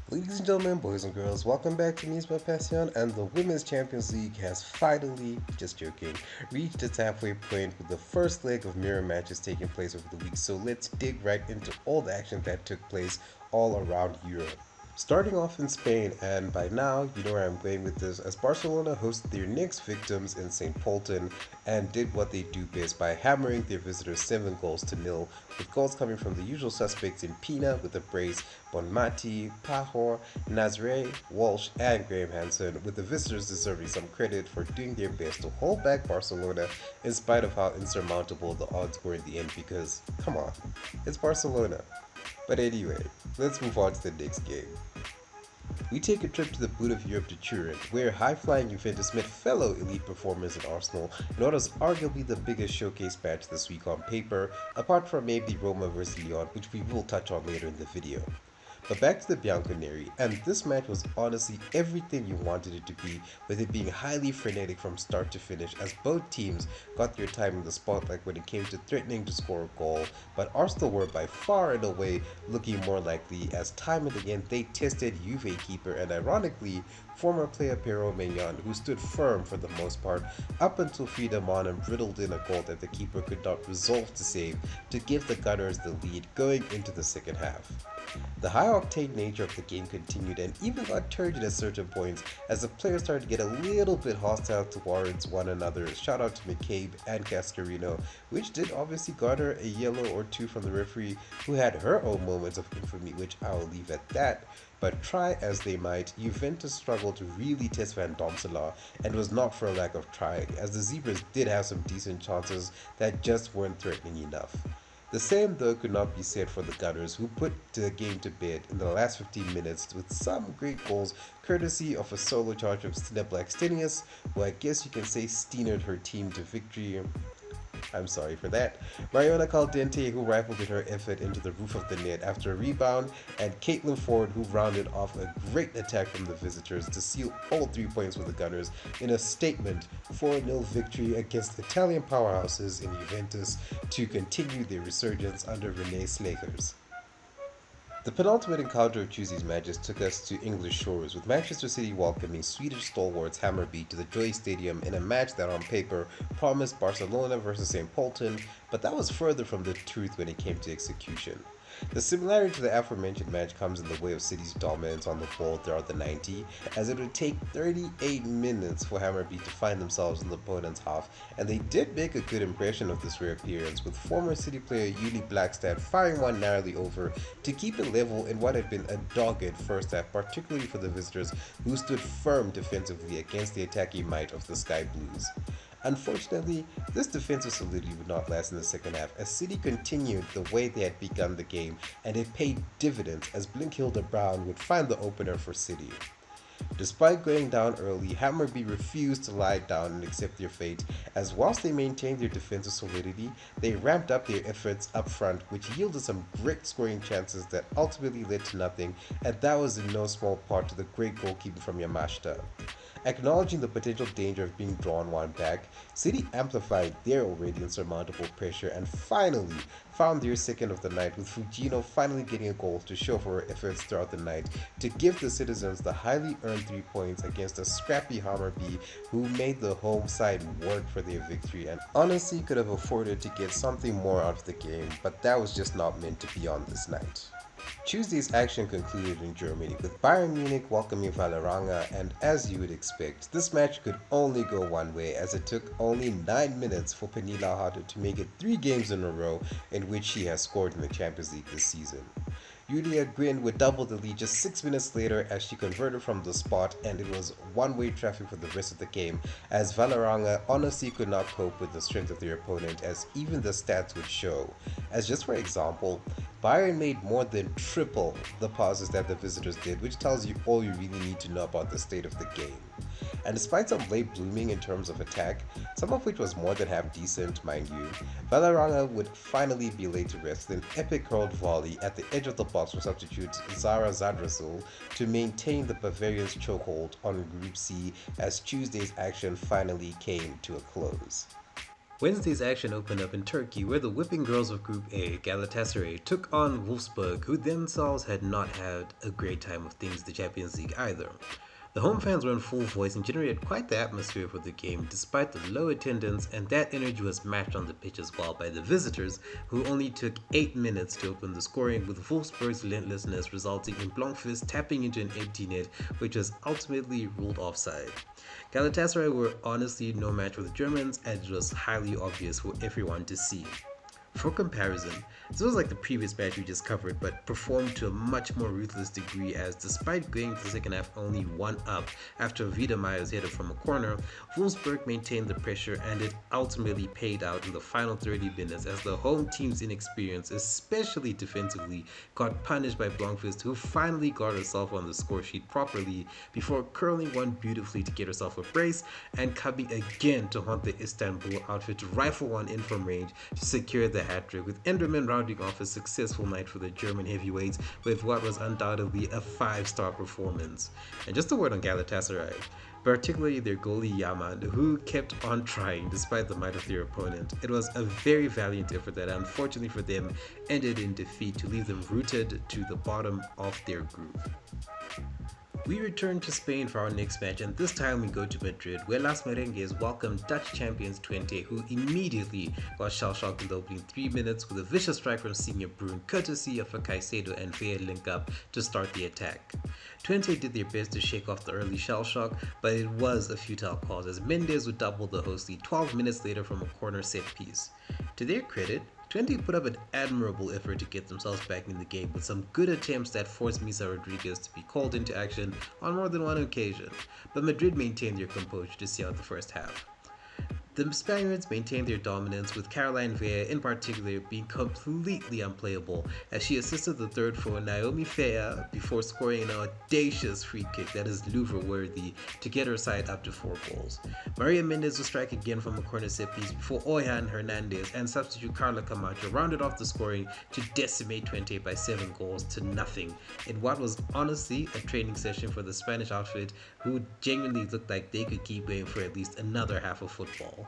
Ladies and gentlemen, boys and girls, welcome back to mismapasion, and the Women's Champions League has finally, just joking, reached its halfway point with the first leg of mirror matches taking place over the week. So let's dig right into all the action that took place all around Europe. Starting off in Spain, and by now you know where I'm going with this, as Barcelona hosted their next victims in St. Polten and did what they do best by hammering their visitors 7 goals to nil, with goals coming from the usual suspects in Pina with a brace, Bonmati, Pajor, Nazare, Walsh, and Graham Hansen, with the visitors deserving some credit for doing their best to hold back Barcelona in spite of how insurmountable the odds were in the end because, come on, it's Barcelona. But anyway, let's move on to the next game. We take a trip to the boot of Europe to Turin, where high-flying Juventus met fellow elite performers in Arsenal in what was arguably the biggest showcase match this week on paper, apart from maybe Roma vs Lyon, which we will touch on later in the video. But back to the Bianconeri, and this match was honestly everything you wanted it to be, with it being highly frenetic from start to finish as both teams got their time in the spotlight when it came to threatening to score a goal, but Arsenal were by far and away looking more likely as time and again they tested Juve keeper and ironically former player Pero Maignan, who stood firm for the most part up until Frida Manem riddled in a goal that the keeper could not resolve to save to give the Gunners the lead going into the second half. The high-octane nature of the game continued and even got turgid at certain points as the players started to get a little bit hostile towards one another. Shout out to McCabe and Cascarino, which did obviously garner a yellow or two from the referee, who had her own moments of infamy, which I will leave at that. But try as they might, Juventus struggled to really test Van Domselaar, and it was not for a lack of trying, as the Zebras did have some decent chances that just weren't threatening enough. The same though could not be said for the Gunners, who put the game to bed in the last 15 minutes with some great goals courtesy of a solo charge of Stina Blackstenius, who I guess you can say steenered her team to victory. I'm sorry for that. Mariona Caldente, who rifled in her effort into the roof of the net after a rebound, and Caitlin Ford, who rounded off a great attack from the visitors to seal all 3 points for the Gunners in a statement 4-0 victory against Italian powerhouses in Juventus to continue their resurgence under Renee Slagers. The penultimate encounter of Tuesday's matches took us to English shores, with Manchester City welcoming Swedish stalwarts Hammarby to the Joy Stadium in a match that on paper promised Barcelona vs St. Polten, but that was further from the truth when it came to execution. The similarity to the aforementioned match comes in the way of City's dominance on the ball throughout the 90, as it would take 38 minutes for Hammarby to find themselves in the opponent's half, and they did make a good impression of this rare appearance, with former City player Uli Blackstad firing one narrowly over to keep it level in what had been a dogged first half, particularly for the visitors who stood firm defensively against the attacking might of the Sky Blues. Unfortunately, this defensive solidity would not last in the second half as City continued the way they had begun the game, and it paid dividends as Blinkhilde Brown would find the opener for City. Despite going down early, Hammarby refused to lie down and accept their fate, as whilst they maintained their defensive solidity, they ramped up their efforts up front, which yielded some great scoring chances that ultimately led to nothing, and that was in no small part to the great goalkeeping from Yamashita. Acknowledging the potential danger of being drawn one back, City amplified their already insurmountable pressure and finally found their second of the night, with Fujino finally getting a goal to show for her efforts throughout the night to give the citizens the highly earned 3 points against a scrappy Hammarby who made the home side work for their victory and honestly could have afforded to get something more out of the game, but that was just not meant to be on this night. Tuesday's action concluded in Germany, with Bayern Munich welcoming Valeranga, and as you would expect, this match could only go one way as it took only 9 minutes for Pernilla Harder to make it 3 games in a row in which she has scored in the Champions League this season. Julia Gwyn would double the lead just 6 minutes later as she converted from the spot, and it was one-way traffic for the rest of the game as Valeranga honestly could not cope with the strength of their opponent, as even the stats would show. As just for example, Bayern made more than triple the passes that the visitors did, which tells you all you really need to know about the state of the game. And despite some late blooming in terms of attack, some of which was more than half decent, mind you, Valeranga would finally be laid to rest with an epic curled volley at the edge of the box for substitute Zara Zadrasul to maintain the Bavarians' chokehold on Group C as Tuesday's action finally came to a close. Wednesday's action opened up in Turkey, where the whipping girls of Group A, Galatasaray, took on Wolfsburg, who themselves had not had a great time of things in the Champions League either. The home fans were in full voice and generated quite the atmosphere for the game, despite the low attendance, and that energy was matched on the pitch as well by the visitors, who only took 8 minutes to open the scoring, with Wolfsburg's relentlessness resulting in Blomqvist tapping into an empty net, which was ultimately ruled offside. Galatasaray were honestly no match for the Germans, as it was highly obvious for everyone to see. For comparison, this was like the previous match we just covered, but performed to a much more ruthless degree, as despite going to the second half only 1 up after Wiedemeyer's header from a corner, Wolfsburg maintained the pressure, and it ultimately paid out in the final 30 minutes as the home team's inexperience, especially defensively, got punished by Blomqvist, who finally got herself on the score sheet properly before curling one beautifully to get herself a brace and coming again to haunt the Istanbul outfit to rifle one in from range to secure the hat-trick, with Enderman rounding off a successful night for the German heavyweights with what was undoubtedly a 5-star performance. And just a word on Galatasaray, particularly their goalie Yaman, who kept on trying despite the might of their opponent. It was a very valiant effort that unfortunately for them ended in defeat to leave them rooted to the bottom of their group. We return to Spain for our next match, and this time we go to Madrid, where Las Merengues welcomed Dutch champions Twente, who immediately got shell-shocked in the opening 3 minutes with a vicious strike from Senior Brun, courtesy of a Caicedo and Vea link-up to start the attack. Twente did their best to shake off the early shell-shock, but it was a futile cause, as Mendes would double the host lead 12 minutes later from a corner set piece. To their credit, Twente put up an admirable effort to get themselves back in the game, with some good attempts that forced Misa Rodriguez to be called into action on more than one occasion, but Madrid maintained their composure to see out the first half. The Spaniards maintained their dominance, with Caroline Vea in particular being completely unplayable, as she assisted the third for Naomi Fea before scoring an audacious free kick that is Louvre-worthy to get her side up to 4 goals. Maria Mendes would strike again from a corner set piece before Ojan Hernandez and substitute Carla Camacho rounded off the scoring to decimate Twente by 7 goals to nothing, in what was honestly a training session for the Spanish outfit, who genuinely looked like they could keep going for at least another half of football.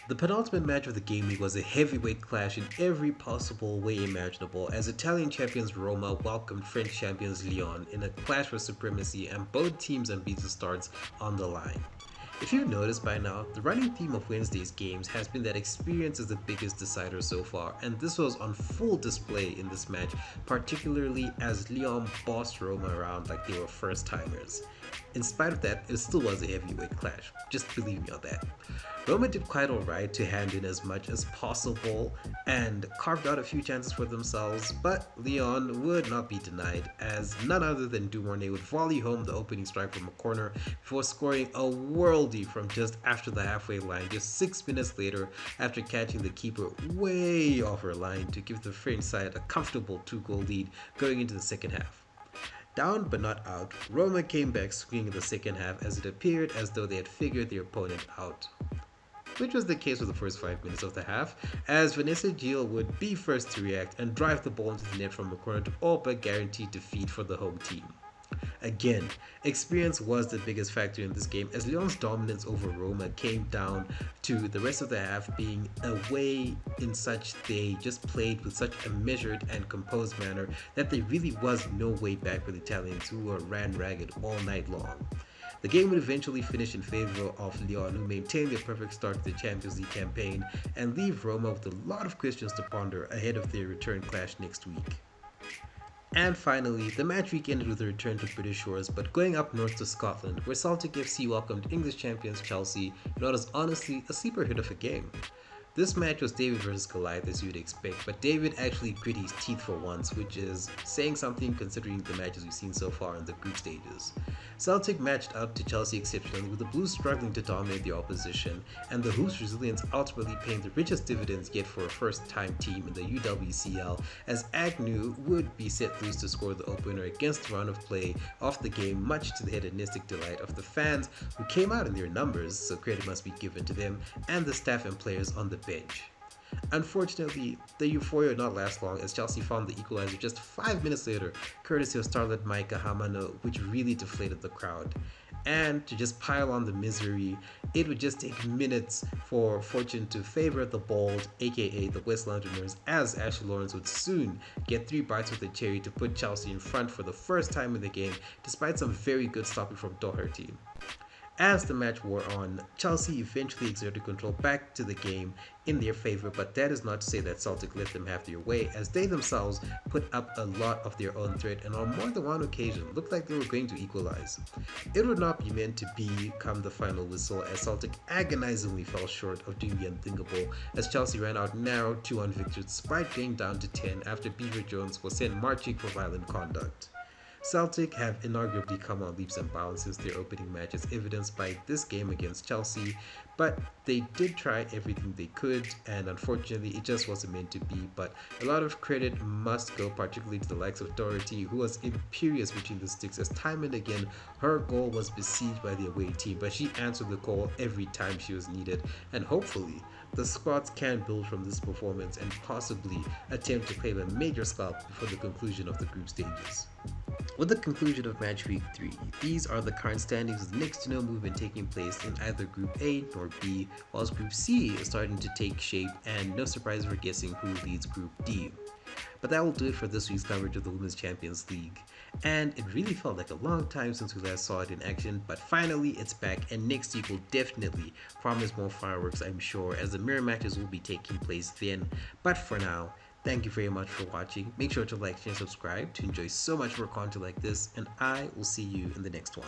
The penultimate match of the game week was a heavyweight clash in every possible way imaginable, as Italian champions Roma welcomed French champions Lyon in a clash for supremacy, and both teams' unbeaten starts on the line. If you've noticed by now, the running theme of Wednesday's games has been that experience is the biggest decider so far, and this was on full display in this match, particularly as Lyon bossed Roma around like they were first-timers. In spite of that, it still was a heavyweight clash, just believe me on that. Roma did quite alright to hand in as much as possible and carved out a few chances for themselves, but Lyon would not be denied, as none other than Dumornay would volley home the opening strike from a corner before scoring a worldie from just after the halfway line just 6 minutes later, after catching the keeper way off her line to give the French side a comfortable 2-goal lead going into the second half. Down but not out, Roma came back swinging in the second half, as it appeared as though they had figured their opponent out, which was the case for the first 5 minutes of the half, as Vanessa Gil would be first to react and drive the ball into the net from a corner to all but guarantee defeat for the home team. Again, experience was the biggest factor in this game, as Lyon's dominance over Roma came down to the rest of the half being a way in such they just played with such a measured and composed manner that there really was no way back for the Italians, who ran ragged all night long. The game would eventually finish in favor of Lyon, who maintained their perfect start to the Champions League campaign, and leave Roma with a lot of questions to ponder ahead of their return clash next week. And finally, the match week ended with a return to British shores, but going up north to Scotland, where Celtic FC welcomed English champions Chelsea in what was honestly a sleeper hit of a game. This match was David versus Goliath, as you'd expect, but David actually grit his teeth for once, which is saying something considering the matches we've seen so far in the group stages. Celtic matched up to Chelsea exceptionally, with the Blues struggling to dominate the opposition, and the Hoops' resilience ultimately paying the richest dividends yet for a first-time team in the UWCL, as Agnew would be set loose to score the opener against the run of play of the game, much to the hedonistic delight of the fans, who came out in their numbers, so credit must be given to them, and the staff and players on the bench. Unfortunately, the euphoria would not last long, as Chelsea found the equalizer just 5 minutes later, courtesy of starlet Maika Hamano, which really deflated the crowd. And to just pile on the misery, it would just take minutes for fortune to favor the bold, aka the West Londoners, as Ashley Lawrence would soon get 3 bites with the cherry to put Chelsea in front for the first time in the game, despite some very good stopping from Doherty. As the match wore on, Chelsea eventually exerted control back to the game in their favor, but that is not to say that Celtic let them have their way, as they themselves put up a lot of their own threat and on more than one occasion looked like they were going to equalize. It would not be meant to be come the final whistle, as Celtic agonizingly fell short of doing the unthinkable, as Chelsea ran out narrow 2-1 victory despite going down to 10 after Beaver Jones was sent marching for violent conduct. Celtic have inarguably come on leaps and bounds since their opening match, as evidenced by this game against Chelsea, but they did try everything they could, and unfortunately it just wasn't meant to be. But a lot of credit must go particularly to the likes of Doherty, who was imperious between the sticks, as time and again her goal was besieged by the away team, but she answered the call every time she was needed, and hopefully the squads can build from this performance and possibly attempt to claim a major scalp before the conclusion of the group stages. With the conclusion of match week 3, these are the current standings with next to no movement taking place in either Group A nor B, whilst Group C is starting to take shape, and no surprise for guessing who leads Group D. But that will do it for this week's coverage of the Women's Champions League. And it really felt like a long time since we last saw it in action, but finally it's back, and next week will definitely promise more fireworks, I'm sure, as the mirror matches will be taking place then. But for now, thank you very much for watching. Make sure to like, share, and subscribe to enjoy so much more content like this, and I will see you in the next one.